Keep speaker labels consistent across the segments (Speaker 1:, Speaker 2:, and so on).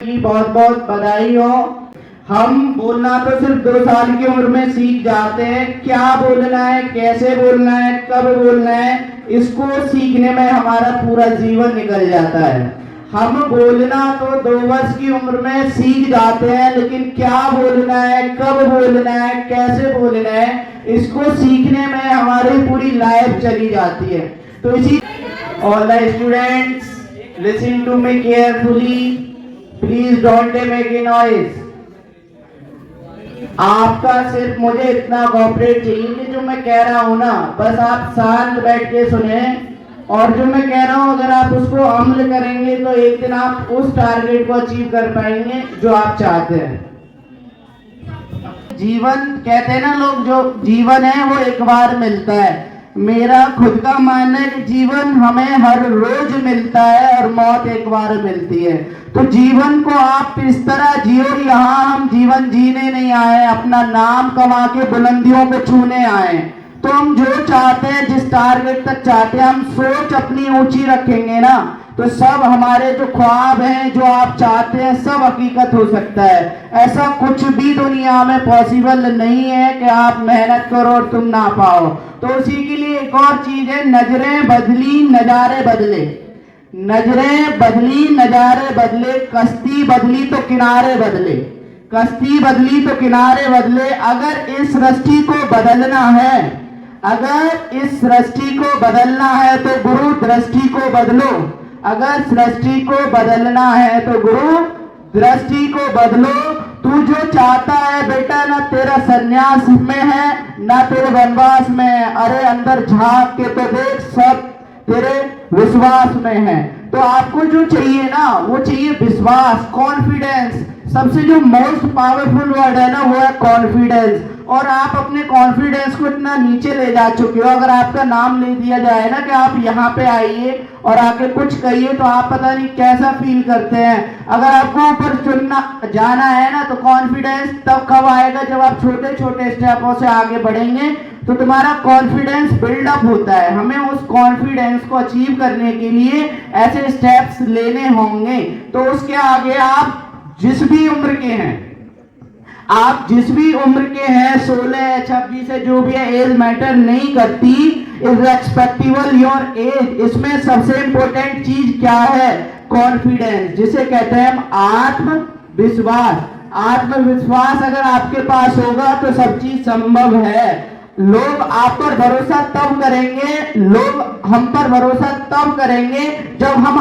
Speaker 1: की बहुत बहुत बधाई हो। हम बोलना तो सिर्फ 2 साल की उम्र में सीख जाते हैं, क्या बोलना है, कैसे बोलना है, कब बोलना है, इसको सीखने में हमारा पूरा जीवन निकल जाता है। हम बोलना तो 2 वर्ष की उम्र में सीख जाते हैं, लेकिन क्या बोलना है, कब बोलना है, कैसे बोलना है, इसको सीखने में हमारी पूरी लाइफ चली जाती है। तो इसी all the students listen to me carefully, please don't make a noise. आपका सिर्फ मुझे इतना कोऑपरेट चाहिए कि जो मैं कह रहा हूं ना, बस आप शांत बैठ के सुने, और जो मैं कह रहा हूं अगर आप उसको अमल करेंगे तो एक दिन आप उस टारगेट को अचीव कर पाएंगे जो आप चाहते हैं। जीवन कहते हैं ना लोग, जो जीवन है वो एक बार मिलता है। मेरा खुद का मानना है कि जीवन हमें हर रोज मिलता है और मौत एक बार मिलती है। तो जीवन को आप इस तरह जियो, यहाँ हम जीवन जीने नहीं आए, अपना नाम कमा के बुलंदियों को छूने आए। तो हम जो चाहते हैं, जिस टारगेट तक चाहते हैं, हम सोच अपनी ऊंची रखेंगे ना, तो सब हमारे जो ख्वाब हैं, जो आप चाहते हैं, सब हकीकत हो सकता है। ऐसा कुछ भी दुनिया में पॉसिबल नहीं है कि आप मेहनत करो और तुम ना पाओ। तो उसी के लिए एक और चीज है, नजरें बदली नजारे बदले। नजरें बदली नजारे बदले, कश्ती बदली तो किनारे बदले, कश्ती बदली तो किनारे बदले। अगर इस सृष्टि को बदलना है, अगर इस सृष्टि को बदलना है तो गुरु दृष्टि को बदलो। अगर सृष्टि को बदलना है तो गुरु दृष्टि को बदलो। तू जो चाहता है बेटा, ना तेरा सन्यास में है, ना तेरे वनवास में है। अरे अंदर झांक के तो देख, सब तेरे विश्वास में है। तो आपको जो चाहिए ना, वो चाहिए विश्वास, कॉन्फिडेंस। सबसे जो मोस्ट पावरफुल वर्ड है ना, वो है कॉन्फिडेंस। और आप अपने कॉन्फिडेंस को इतना नीचे ले जा चुके हो। अगर आपका नाम ले दिया जाए ना कि आप यहाँ पे आइए और आके कुछ कहिए, तो आप पता नहीं कैसा फील करते हैं। अगर आपको ऊपर चुनना जाना है ना, तो कॉन्फिडेंस तब कब आएगा, जब आप छोटे छोटे स्टेपों से आगे बढ़ेंगे, तो तुम्हारा कॉन्फिडेंस बिल्डअप होता है। हमें उस कॉन्फिडेंस को अचीव करने के लिए ऐसे स्टेप्स लेने होंगे। तो उसके आगे आप जिस भी उम्र के हैं, आप जिस भी उम्र के हैं, 16 26 है, जो भी है, एज मैटर नहीं करती, इर्रेस्पेक्टिवल योर एज। इसमें सबसे इंपॉर्टेंट चीज क्या है? कॉन्फिडेंस, जिसे कहते हैं हम आत्मविश्वास। आत्मविश्वास अगर आपके पास होगा तो सब चीज संभव है। लोग आप पर भरोसा तब करेंगे, लोग हम पर भरोसा तब करेंगे जब हम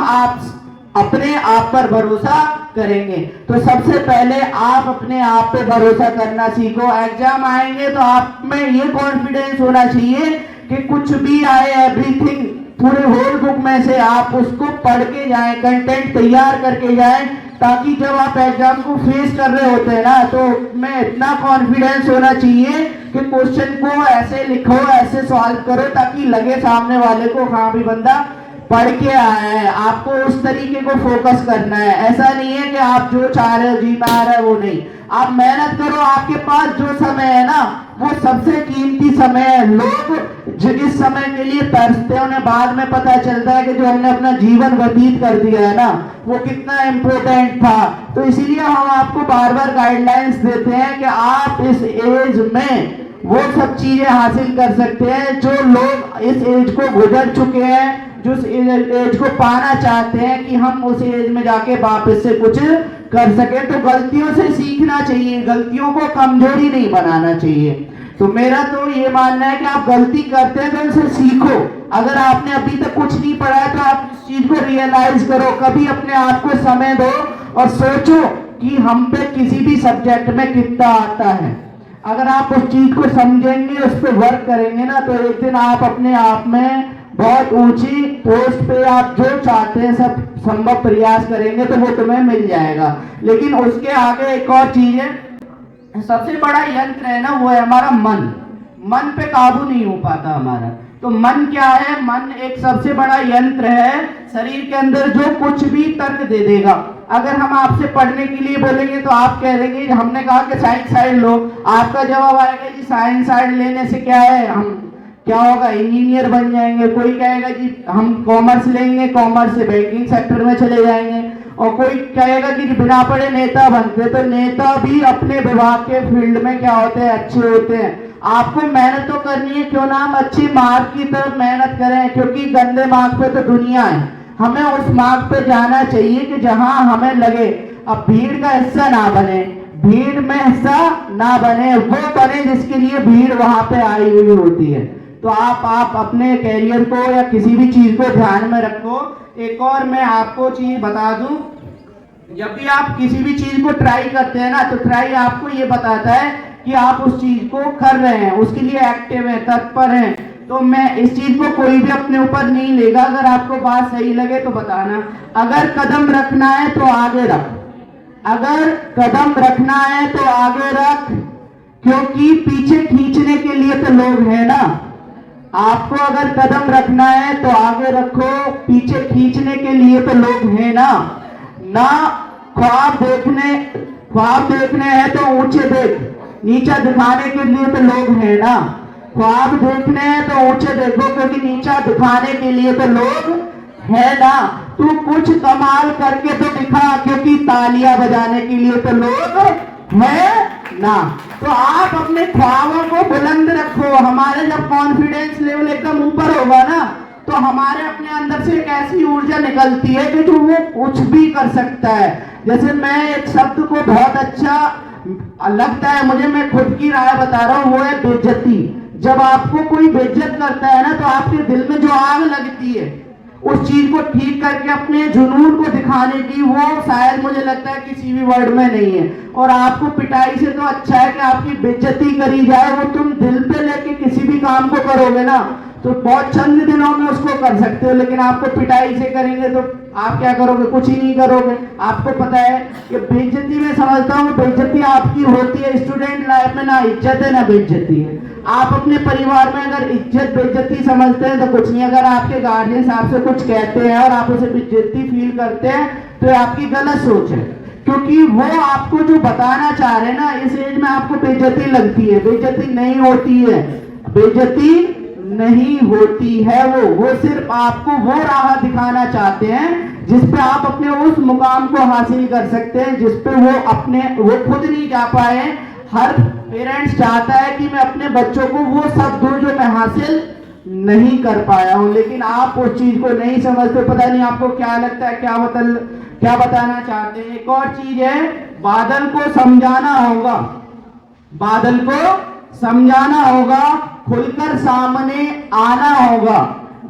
Speaker 1: अपने आप पर भरोसा करेंगे। तो सबसे पहले आप अपने आप पे भरोसा करना सीखो। एग्जाम आएंगे तो आप में ये कॉन्फिडेंस होना चाहिए कि कुछ भी आए, एवरीथिंग, पूरे होल बुक में से आप उसको पढ़ के जाएं, कंटेंट तैयार करके जाएं, ताकि जब आप एग्जाम को फेस कर रहे होते हैं ना, तो में इतना कॉन्फिडेंस होना चाहिए कि क्वेश्चन को ऐसे लिखो, ऐसे सॉल्व करो, ताकि लगे सामने वाले को हाँ भी बंदा पढ़ के आया है। आपको उस तरीके को फोकस करना है। ऐसा नहीं है कि आप जो चाह रहे हो, जी में आ रहा है, वो नहीं। आप मेहनत करो। आपके पास जो समय है ना, वो सबसे कीमती समय है। लोग जो इस समय के लिए तरसते हैं, उन्हें बाद में पता चलता है कि जो हमने अपना जीवन व्यतीत कर दिया है ना, वो कितना इम्पोर्टेंट था। तो इसीलिए हम आपको बार बार गाइडलाइंस देते हैं कि आप इस एज में वो सब चीजें हासिल कर सकते हैं जो लोग इस एज को गुजर चुके हैं, जो इस एज को पाना चाहते हैं कि हम उस एज में जाके वापस से कुछ कर सके। तो गलतियों से सीखना चाहिए, गलतियों को कमजोरी नहीं बनाना चाहिए। तो मेरा तो ये मानना है कि आप गलती करते हैं तो उनसे सीखो। अगर आपने अभी तक कुछ नहीं पढ़ा है तो आप इस चीज को रियलाइज करो। कभी अपने आप को समय दो और सोचो कि हम पे किसी भी सब्जेक्ट में कितना आता है। अगर आप उस चीज को समझेंगे, उस पर वर्क करेंगे ना, तो एक दिन आप अपने आप में बहुत ऊंची पोस्ट पे, आप जो चाहते हैं सब संभव प्रयास करेंगे तो वो तुम्हें मिल जाएगा। लेकिन उसके आगे एक और चीज है, सबसे बड़ा यंत्र है ना, वो है हमारा मन। मन पे काबू नहीं हो पाता हमारा। तो मन क्या है? मन एक सबसे बड़ा यंत्र है शरीर के अंदर, जो कुछ भी तर्क दे देगा। अगर हम आपसे पढ़ने के लिए बोलेंगे तो आप कह देंगे, हमने कहा कि साइंस साइड लो, आपका जवाब आएगा जी साइंस साइड लेने से क्या है, हम क्या होगा, इंजीनियर बन जाएंगे। कोई कहेगा जी हम कॉमर्स लेंगे, कॉमर्स से बैंकिंग सेक्टर में चले जाएंगे। और कोई कहेगा कि बिना पढ़े नेता बनते, तो नेता भी अपने विभाग के फील्ड में क्या होते हैं, अच्छे होते हैं। आपको मेहनत तो करनी है, क्यों ना हम अच्छी मार्क की तरफ मेहनत करें, क्योंकि गंदे मार्क पे तो दुनिया है। हमें उस मार्ग पे जाना चाहिए कि जहां हमें लगे। अब भीड़ का हिस्सा ना बने, भीड़ में हिस्सा ना बने, वो बने जिसके लिए भीड़ वहां पे आई हुई होती है। तो आप अपने कैरियर को या किसी भी चीज को ध्यान में रखो। एक और मैं आपको चीज बता दूं, जब भी आप किसी भी चीज को ट्राई करते हैं ना, तो ट्राई आपको ये बताता है कि आप उस चीज को कर रहे हैं, उसके लिए एक्टिव हैं, तत्पर हैं। तो मैं इस चीज को कोई भी अपने ऊपर नहीं लेगा। अगर आपको बात सही लगे तो बताना। अगर कदम रखना है तो आगे रख, अगर कदम रखना है तो आगे रख, क्योंकि पीछे खींचने के लिए तो लोग हैं ना। आपको अगर कदम रखना है तो आगे रखो, पीछे खींचने के लिए तो लोग हैं ना। ना ख्वाब देखने हैं तो ऊंचे देख, नीचा दिखाने के लिए तो लोग हैं ना। ख्वाब देखने हैं तो ऊंचे देखो, क्योंकि नीचा दिखाने के लिए तो लोग है ना। तू कुछ कमाल करके तो दिखा, क्योंकि तालियां बजाने के लिए तो लोग है ना। तो आप अपने ख्वाबों को बुलंद रखो। हमारे जब कॉन्फिडेंस लेवल एकदम ऊपर होगा ना, तो हमारे अपने अंदर से एक ऐसी ऊर्जा निकलती है कि जो वो कुछ भी कर सकता है। जैसे मैं एक शब्द को बहुत अच्छा लगता है मुझे, मैं खुद की राय बता रहा हूँ, वो है बेइज्जती। जब आपको कोई बेइज्जत करता है ना, तो आपके दिल में जो आग लगती है उस चीज को ठीक करके अपने जुनून को दिखाने की, वो शायद मुझे लगता है किसी भी वर्ड में नहीं है। और आपको पिटाई से तो अच्छा है कि आपकी बेइज्जती करी जाए। वो तुम दिल पे लेके किसी भी काम को करोगे ना, तो बहुत चंद दिनों में उसको कर सकते हो, लेकिन आपको पिटाई से करेंगे तो आप क्या करोगे, कुछ ही नहीं करोगे। आपको पता है कि बेइज्जती में समझता हूँ, बेइज्जती आपकी होती है स्टूडेंट लाइफ में, ना इज्जत है ना बेइज्जती है। आप अपने परिवार में अगर इज्जत बेइज्जती समझते हैं तो कुछ नहीं। अगर आपके गार्जियन आपसे कुछ कहते हैं और आप उसे बेइज्जती फील करते हैं, तो आपकी गलत सोच है, क्योंकि वो आपको जो बताना चाह रहे हैं ना, इस एज में आपको बेइज्जती लगती है। बेइज्जती नहीं होती है, बेइज्जती नहीं होती है। वो सिर्फ आपको वो राह दिखाना चाहते हैं जिस पे आप अपने उस मुकाम को हासिल कर सकते हैं, जिस पे वो खुद नहीं जा पाए। हर पेरेंट्स चाहता है कि मैं अपने बच्चों को वो सब दूं जो मैं हासिल नहीं कर पाया हूं, लेकिन आप उस चीज को नहीं समझते। पता नहीं आपको क्या लगता है, क्या बताना चाहते हैं। एक और चीज है, बादल को समझाना होगा, बादल को समझाना होगा, खुलकर सामने आना होगा।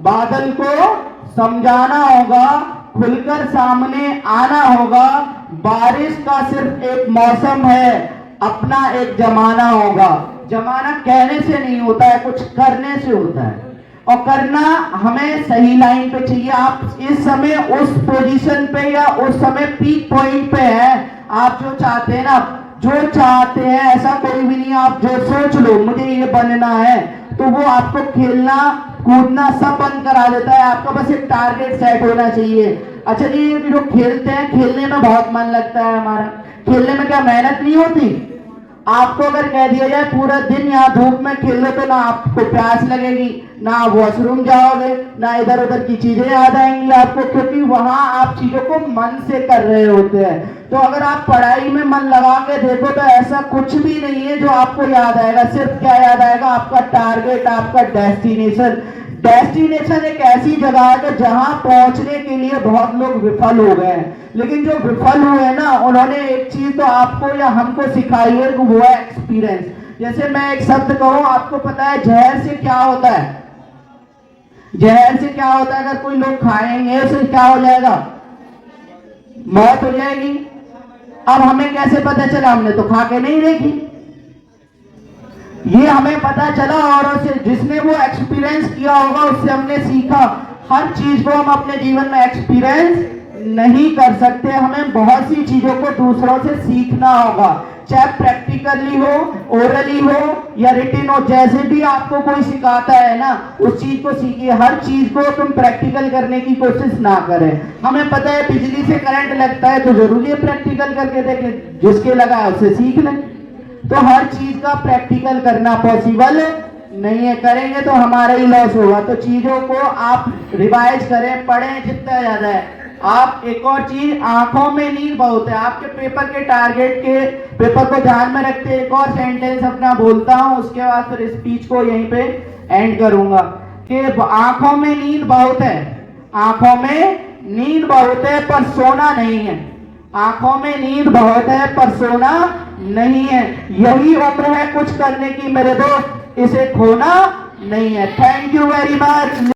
Speaker 1: बादल को समझाना होगा, खुलकर सामने आना होगा। बारिश का सिर्फ एक मौसम है, अपना एक जमाना होगा। जमाना कहने से नहीं होता है, कुछ करने से होता है, और करना हमें सही लाइन पे चाहिए। आप इस समय उस पोजीशन पे या उस समय पीक पॉइंट पे है। आप जो चाहते हैं ना, जो चाहते हैं, ऐसा कोई भी नहीं। आप जो सोच लो मुझे ये बनना है, तो वो आपको खेलना कूदना सब बंद करा देता है। आपका बस एक टारगेट सेट होना चाहिए। अच्छा जी, जो खेलते हैं, खेलने में बहुत मन लगता है हमारा। खेलने में क्या मेहनत नहीं होती? आपको अगर कह दिया जाए पूरा दिन यहाँ धूप में खेल लो, तो ना आपको प्यास लगेगी, ना वॉशरूम जाओगे, ना इधर उधर की चीजें याद आएंगी आपको, क्योंकि वहां आप चीजों को मन से कर रहे होते हैं। तो अगर आप पढ़ाई में मन लगा के देखो, तो ऐसा कुछ भी नहीं है जो आपको याद आएगा। सिर्फ क्या याद आएगा? आपका टारगेट, आपका डेस्टिनेशन। डेस्टिनेशन एक ऐसी जगह है जहां पहुंचने के लिए बहुत लोग विफल हो गए हैं, लेकिन जो विफल हुए ना, उन्होंने एक चीज तो आपको या हमको सिखाई है, वो है एक्सपीरियंस। जैसे मैं एक शब्द कहूं, आपको पता है जहर से क्या होता है? जहर से क्या होता है? अगर कोई लोग खाएंगे उससे क्या हो जाएगा? मौत हो जाएगी। अब हमें कैसे पता चला? हमने तो खा के नहीं देखी, ये हमें पता चला औरों से, जिसने वो एक्सपीरियंस किया होगा उससे हमने सीखा। हर चीज को हम अपने जीवन में एक्सपीरियंस नहीं कर सकते। हमें बहुत सी चीजों को दूसरों से सीखना होगा, चाहे प्रैक्टिकली हो, ओरली हो या रिटिन हो। जैसे भी आपको कोई सिखाता है ना, उस चीज को सीखिए। हर चीज को तुम प्रैक्टिकल करने की कोशिश ना करें। हमें पता है बिजली से करंट लगता है, तो जरूरी है प्रैक्टिकल करके देखें, जिसके लगा है उससे सीख लें। तो हर चीज का प्रैक्टिकल करना पॉसिबल नहीं है, करेंगे तो हमारा ही लॉस होगा। तो चीजों को आप रिवाइज करें, पढ़ें जितना ज्यादा है, आप एक और चीज, आंखों में नींद बहुत है। आपके पेपर के टारगेट के पेपर को ध्यान में रखते एक और सेंटेंस अपना बोलता हूं, उसके बाद फिर स्पीच को यहीं पे एंड करूंगा कि आंखों में नींद बहुत है, आंखों में नींद बहुत है पर सोना नहीं है। आंखों में नींद बहुत है पर सोना नहीं है। यही उम्र है कुछ करने की मेरे दोस्त, इसे खोना नहीं है। Thank you very much.